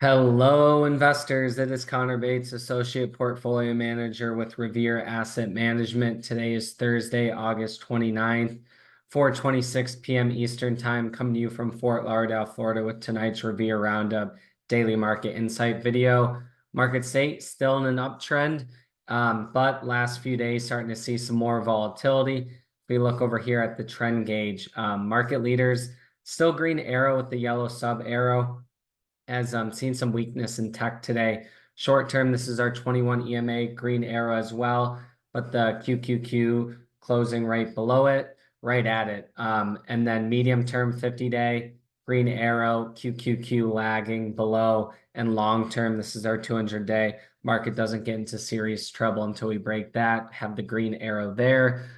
Hello, investors. It is Connor Bates, Associate Portfolio Manager with Revere Asset Management. Today is Thursday, August 29th, 4:26 p.m. Eastern Time, coming to you from Fort Lauderdale, Florida, with tonight's Revere Roundup Daily Market Insight video. Market state still in an uptrend, but last few days starting to see some more volatility. If we look over here at the trend gauge, market leaders, still green arrow with the yellow sub arrow, as seen some weakness in tech today. Short term, this is our 21 EMA green arrow as well, but the QQQ closing right below it, right at it. And then medium term 50-day green arrow, QQQ lagging below, and long term, this is our 200-day. Market doesn't get into serious trouble until we break that, have the green arrow there.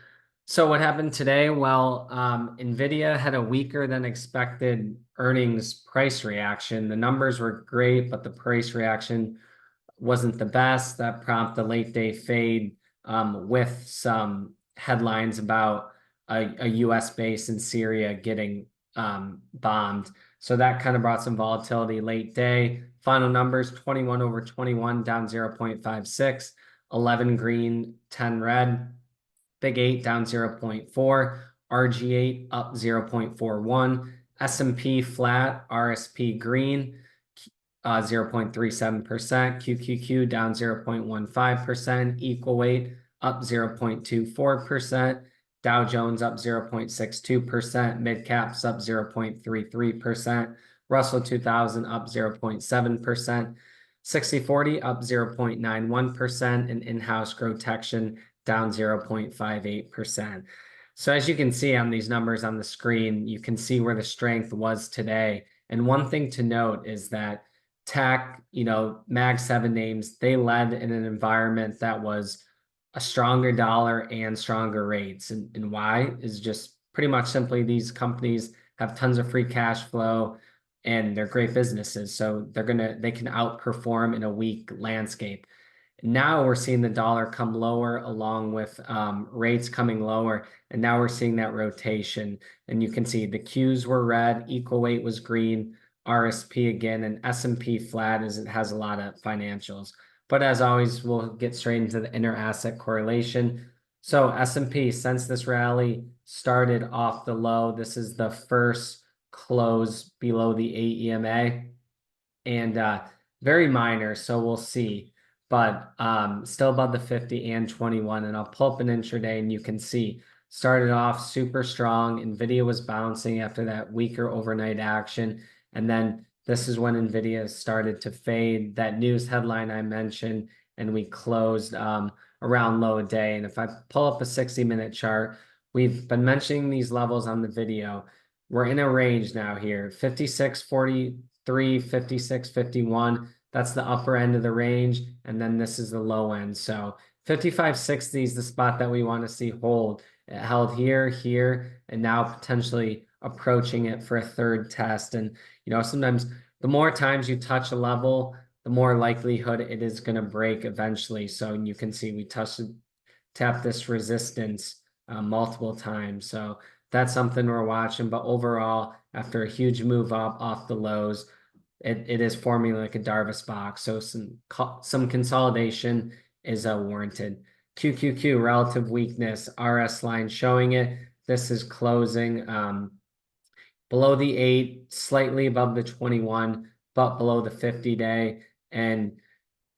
So what happened today? Well, Nvda had a weaker than expected earnings price reaction. The numbers were great, but the price reaction wasn't the best. That prompted a late day fade with some headlines about a US base in Syria getting bombed. So that kind of brought some volatility late day. Final numbers, 21 over 21, down 0.56, 11 green, 10 red. Big 8 down 0.4, RG8 up 0.41, S&P flat, RSP green 0.37%, QQQ down 0.15%, equal weight up 0.24%, Dow Jones up 0.62%, mid caps up 0.33%, Russell 2000 up 0.7%, 60/40 up 0.91%, and in-house GROTECTION down 0.58%. So as you can see on these numbers on the screen, you can see where the strength was today. And one thing to note is that tech, Mag 7 names, they led in an environment that was a stronger dollar and stronger rates. And why is just pretty much simply these companies have tons of free cash flow and they're great businesses. So they can outperform in a weak landscape. Now we're seeing the dollar come lower along with rates coming lower. And now we're seeing that rotation. And you can see the Qs were red, equal weight was green, RSP again, and S&P flat as it has a lot of financials. But as always, we'll get straight into the inter-asset correlation. So S&P, since this rally started off the low, this is the first close below the 8 EMA. And very minor, so we'll see. But still above the 50 and 21. And I'll pull up an intraday and you can see started off super strong. Nvidia was bouncing after that weaker overnight action. And then this is when Nvidia started to fade. That news headline I mentioned, and we closed around low day. And if I pull up a 60-minute chart, we've been mentioning these levels on the video. We're in a range now here, 56.43, 56.51. That's the upper end of the range, and then this is the low end. So 55.60 is the spot that we want to see hold. It held here, and now potentially approaching it for a third test. And sometimes the more times you touch a level, the more likelihood it is going to break eventually. So you can see we tapped this resistance multiple times. So that's something we're watching. But overall, after a huge move up off the lows, it is forming like a Darvas box. So some consolidation is warranted. QQQ, relative weakness, RS line showing it. This is closing below the 8, slightly above the 21, but below the 50-day. And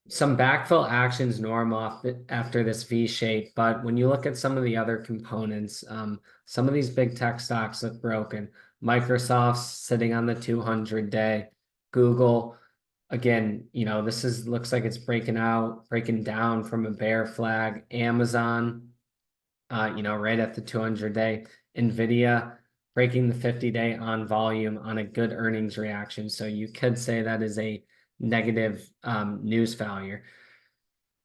some backfill actions normal after this V shape. But when you look at some of the other components, some of these big tech stocks look broken. Microsoft's sitting on the 200-day. Google, again, this looks like it's breaking down from a bear flag. Amazon, right at the 200-day. Nvidia breaking the 50-day on volume on a good earnings reaction. So you could say that is a negative news failure.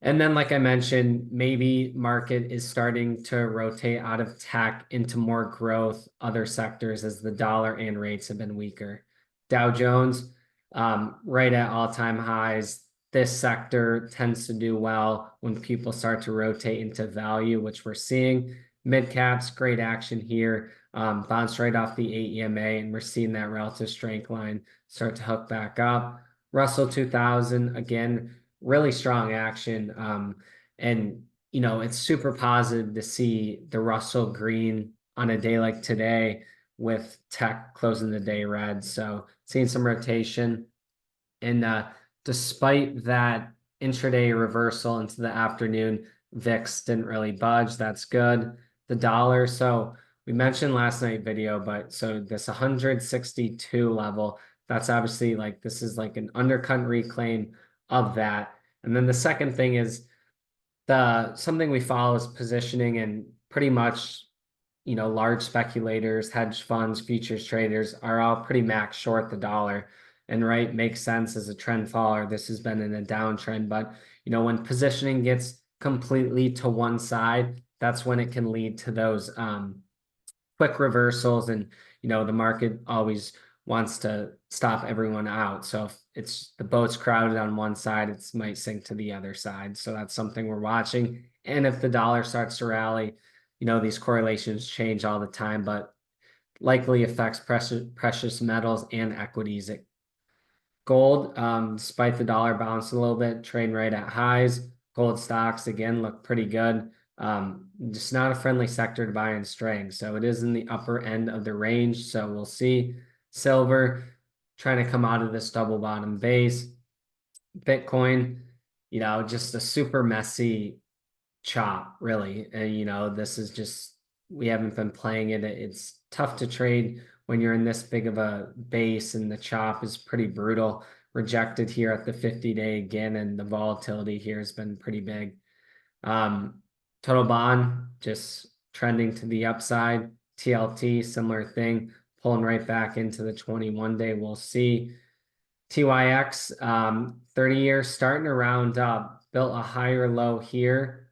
And then, like I mentioned, maybe market is starting to rotate out of tech into more growth, other sectors, as the dollar and rates have been weaker. Dow Jones, right at all-time highs. This sector tends to do well when people start to rotate into value, which we're seeing. Mid caps, great action here. Bounced right off the 8 EMA, and we're seeing that relative strength line start to hook back up. Russell 2000, again, really strong action. And, it's super positive to see the Russell green on a day like today with tech closing the day red. So seeing some rotation. And despite that intraday reversal into the afternoon, VIX didn't really budge. That's good. The dollar. So we mentioned last night video, but so this 162 level, that's obviously like this is like an undercut reclaim of that. And then the second thing is the something we follow is positioning, and pretty much large speculators, hedge funds, futures traders are all pretty max short the dollar. And right, makes sense as a trend follower. This has been in a downtrend, but when positioning gets completely to one side, that's when it can lead to those quick reversals. And the market always wants to stop everyone out. So if it's the boat's crowded on one side, it might sink to the other side. So that's something we're watching. And if the dollar starts to rally, these correlations change all the time, but likely affects precious metals and equities. Gold, despite the dollar bouncing a little bit, trading right at highs. Gold stocks again look pretty good. Just not a friendly sector to buy in strength. So it is in the upper end of the range. So we'll see. Silver trying to come out of this double bottom base. Bitcoin, just a super messy chop, really. And this is just, we haven't been playing it. It's tough to trade when you're in this big of a base, and the chop is pretty brutal. Rejected here at the 50-day again, and the volatility here has been pretty big. Total bond just trending to the upside. TLT, similar thing, pulling right back into the 21-day. We'll see. TYX, 30 years starting to round up, built a higher low here.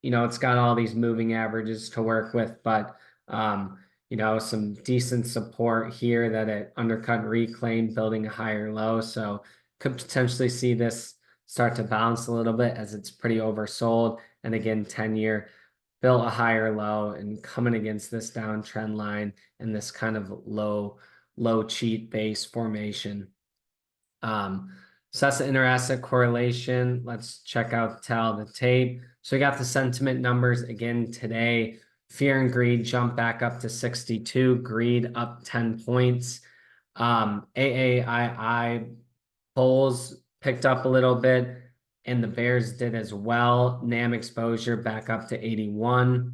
It's got all these moving averages to work with, but some decent support here that it undercut and reclaimed, building a higher low. So could potentially see this start to bounce a little bit as it's pretty oversold. And again, 10-year built a higher low and coming against this downtrend line and this kind of low cheat base formation. So that's the inter-asset correlation. Let's check out the tape. So we got the sentiment numbers again today. Fear and greed jump back up to 62. Greed up 10 points. AAII bulls picked up a little bit, and the bears did as well. NAM exposure back up to 81.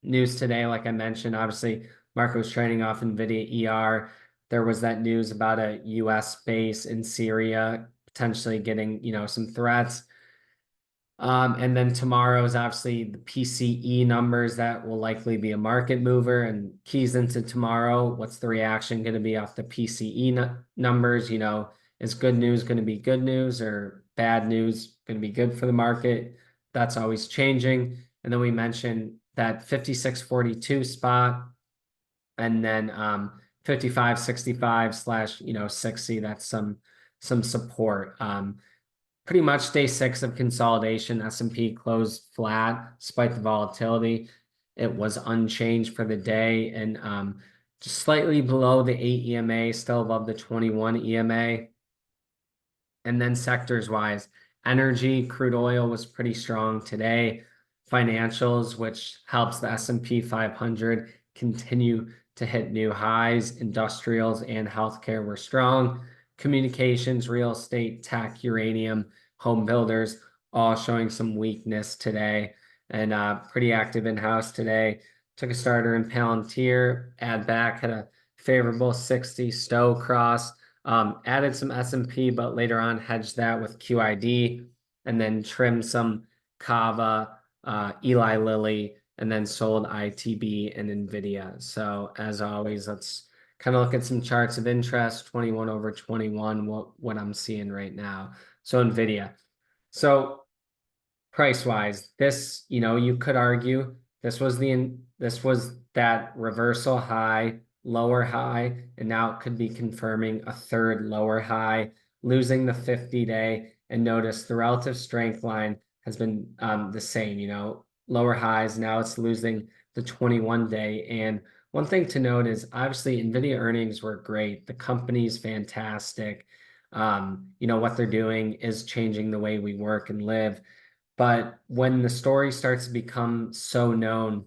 News today, like I mentioned, obviously market was trading off Nvda ER. There was that news about a US base in Syria potentially getting, some threats. And then tomorrow is obviously the PCE numbers. That will likely be a market mover, and keys into tomorrow. What's the reaction going to be off the PCE numbers? Is good news going to be good news, or bad news going to be good for the market? That's always changing. And then we mentioned that 5642 spot, and then 5565 / 60. That's some support. Pretty much day 6 of consolidation. S&P closed flat despite the volatility. It was unchanged for the day, and just slightly below the 8 EMA, still above the 21 EMA. And then sectors wise, energy, crude oil was pretty strong today. Financials, which helps the S&P 500 continue to hit new highs. Industrials and healthcare were strong. Communications, real estate, tech, uranium, home builders, all showing some weakness today. And pretty active in-house today. Took a starter in Palantir, add back, had a favorable 60 Stowe cross. Added some S&P, but later on hedged that with QID, and then trimmed some Kava, Eli Lilly, and then sold ITB and Nvda. So as always, let's kind of look at some charts of interest, 21 over 21, what I'm seeing right now. So Nvda. So price wise, this, you could argue this was that reversal high, lower high, and now it could be confirming a third lower high, losing the 50-day. And notice the relative strength line has been the same, lower highs. Now it's losing the 21-day. And one thing to note is obviously Nvidia earnings were great. The company's fantastic. What they're doing is changing the way we work and live. But when the story starts to become so known,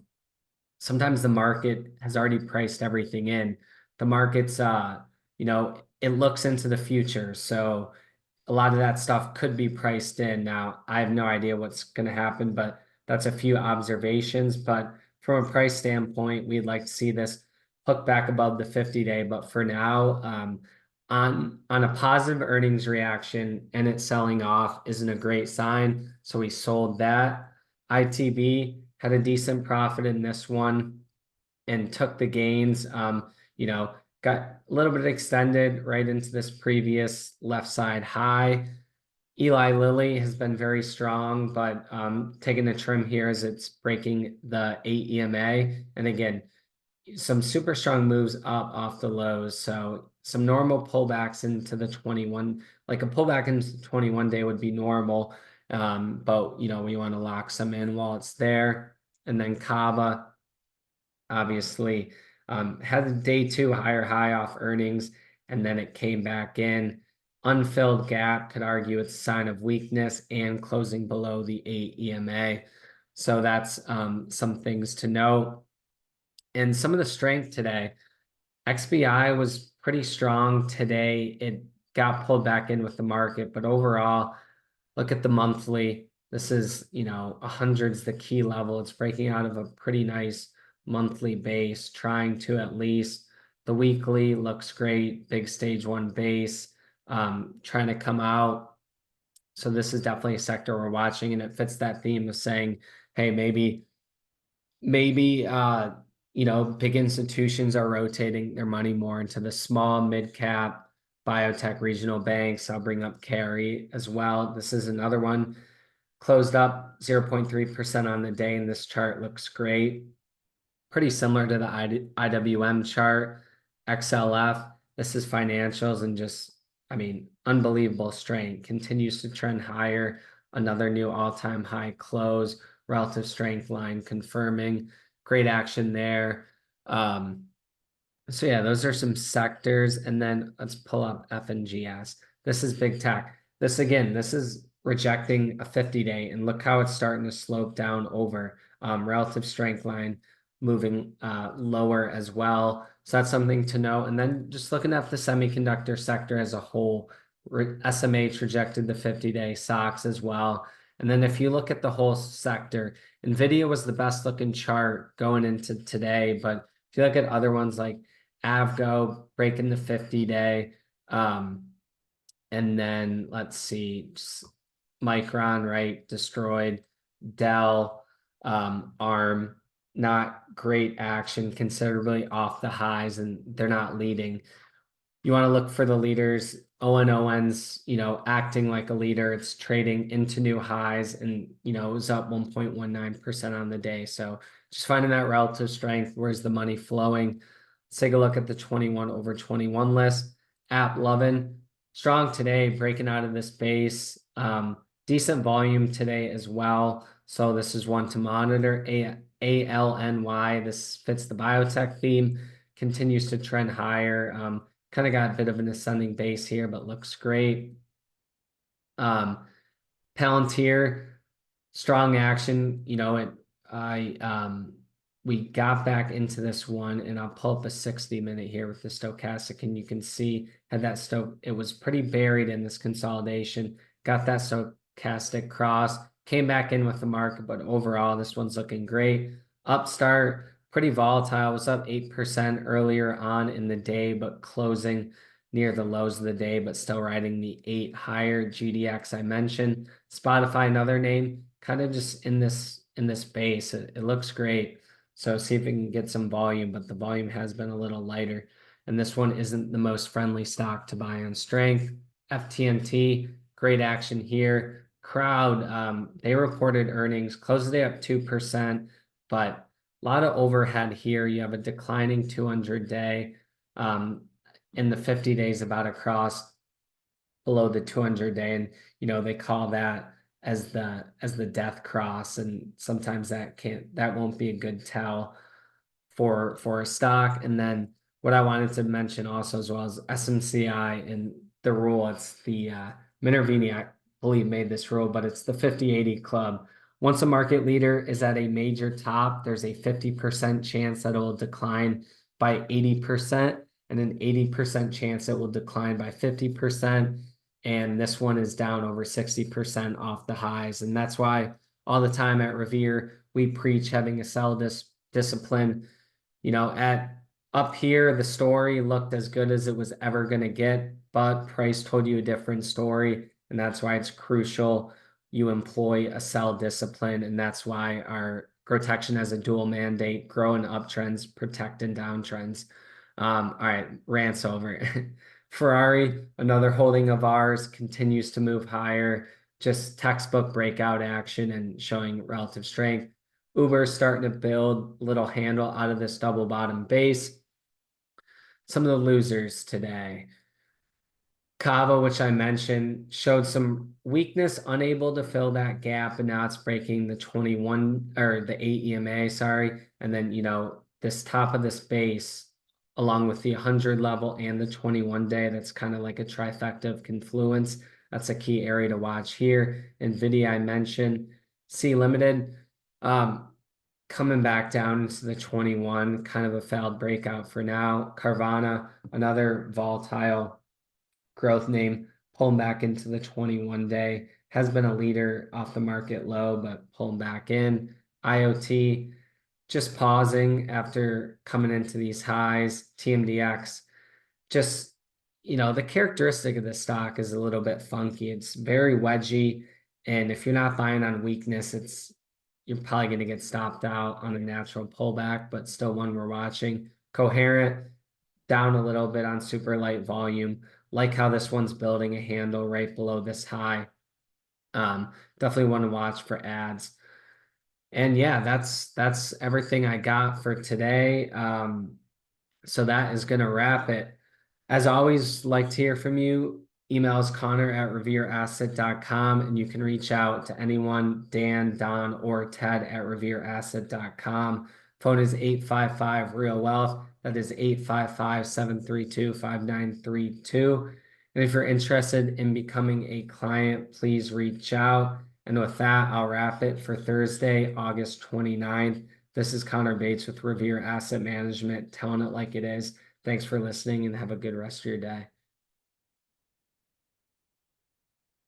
sometimes the market has already priced everything in. The market's, it looks into the future. So a lot of that stuff could be priced in. Now, I have no idea what's going to happen, but that's a few observations. But from a price standpoint, we'd like to see this hook back above the 50-day. But for now, on a positive earnings reaction and it selling off isn't a great sign. So we sold that. ITB had a decent profit in this one and took the gains. Got a little bit extended right into this previous left side high. Eli Lilly has been very strong, but taking a trim here as it's breaking the 8 EMA. And again, some super strong moves up off the lows. So some normal pullbacks into the 21, like a pullback into 21 day would be normal. But we want to lock some in while it's there. And then Kava obviously had a day two higher high off earnings, and then it came back in. Unfilled gap, could argue it's a sign of weakness and closing below the 8 EMA. So that's some things to note. And some of the strength today, XBI was pretty strong today. It got pulled back in with the market, but overall, look at the monthly. This is, 100's the key level. It's breaking out of a pretty nice monthly base, trying to at least. The weekly looks great, big stage one base, trying to come out. So this is definitely a sector we're watching, and it fits that theme of saying, hey, maybe big institutions are rotating their money more into the small mid-cap biotech regional banks. I'll bring up Carry as well. This is another one closed up 0.3% on the day, and this chart looks great. Pretty similar to the IWM chart. XLF, this is financials and just, unbelievable strength. Continues to trend higher. Another new all-time high close. Relative strength line confirming. Great action there. So yeah, those are some sectors. And then let's pull up FNGS. This is big tech. This is rejecting a 50-day, and look how it's starting to slope down over. Relative strength line moving lower as well. So that's something to know. And then just looking at the semiconductor sector as a whole, SMH rejected the 50-day SOX as well. And then if you look at the whole sector, Nvda was the best looking chart going into today. But if you look at other ones like Avgo breaking the 50-day, and then let's see, Micron, right, destroyed. Dell, ARM, not great action, considerably off the highs, and they're not leading. You want to look for the leaders. ON's, acting like a leader. It's trading into new highs, and it was up 1.19% on the day. So just finding that relative strength. Where's the money flowing? Let's take a look at the 21 over 21 list. App Lovin', strong today, breaking out of this base. Decent volume today as well. So this is one to monitor. ALNY, this fits the biotech theme, continues to trend higher. Kind of got a bit of an ascending base here, but looks great. Palantir, strong action. We got back into this one, and I'll pull up a 60-minute here with the stochastic, and you can see how it was pretty buried in this consolidation. Got that stochastic cross, came back in with the market, but overall, this one's looking great. Upstart, pretty volatile, was up 8% earlier on in the day, but closing near the lows of the day, but still riding the 8 higher. GDX I mentioned. Spotify, another name, kind of just in this base. It looks great. So see if we can get some volume, but the volume has been a little lighter. And this one isn't the most friendly stock to buy on strength. FTMT, great action here. Crowd, they reported earnings, closed the day up 2%, but a lot of overhead here. You have a declining 200-day, in the 50 days about across below the 200-day, and they call that as the death cross, and sometimes that won't be a good tell for a stock. And then what I wanted to mention also as well as SMCI, and the rule. It's the Minervini, I believe, made this rule, but it's the 50-80 club. Once a market leader is at a major top, there's a 50% chance that it will decline by 80% and an 80% chance it will decline by 50%. And this one is down over 60% off the highs. And that's why all the time at Revere, we preach having a sell discipline. You know, at up here, the story looked as good as it was ever going to get, but price told you a different story. And that's why it's crucial you employ a sell discipline. And that's why our protection has a dual mandate: grow in uptrends, protect in downtrends. All right, rants over. Ferrari, another holding of ours, continues to move higher, just textbook breakout action and showing relative strength. Uber is starting to build a little handle out of this double bottom base. Some of the losers today. Kava, which I mentioned, showed some weakness, unable to fill that gap, and now it's breaking the 21 or the 8 EMA, sorry. And then, you know, this top of this base, along with the 100 level and the 21 day, that's kind of like a trifecta of confluence. That's a key area to watch here. Nvda, I mentioned. C Limited, coming back down into the 21, kind of a failed breakout for now. Carvana, another volatile growth name, pulling back into the 21 day, has been a leader off the market low, but pulling back in. IoT, just pausing after coming into these highs. TMDX, just, you know, the characteristic of the stock is a little bit funky. It's very wedgy. And if you're not buying on weakness, you're probably going to get stopped out on a natural pullback, but still one we're watching. Coherent, down a little bit on super light volume. Like how this one's building a handle right below this high. Definitely want to watch for ads. And yeah, that's everything I got for today. So that is going to wrap it. As always, like to hear from you. Email is connor@revereasset.com, and you can reach out to anyone, Dan, Don, or Ted at revereasset.com. Phone is 855-REAL-WEALTH. That is 855-732-5932. And if you're interested in becoming a client, please reach out. And with that, I'll wrap it for Thursday, August 29th. This is Connor Bates with Revere Asset Management, telling it like it is. Thanks for listening and have a good rest of your day.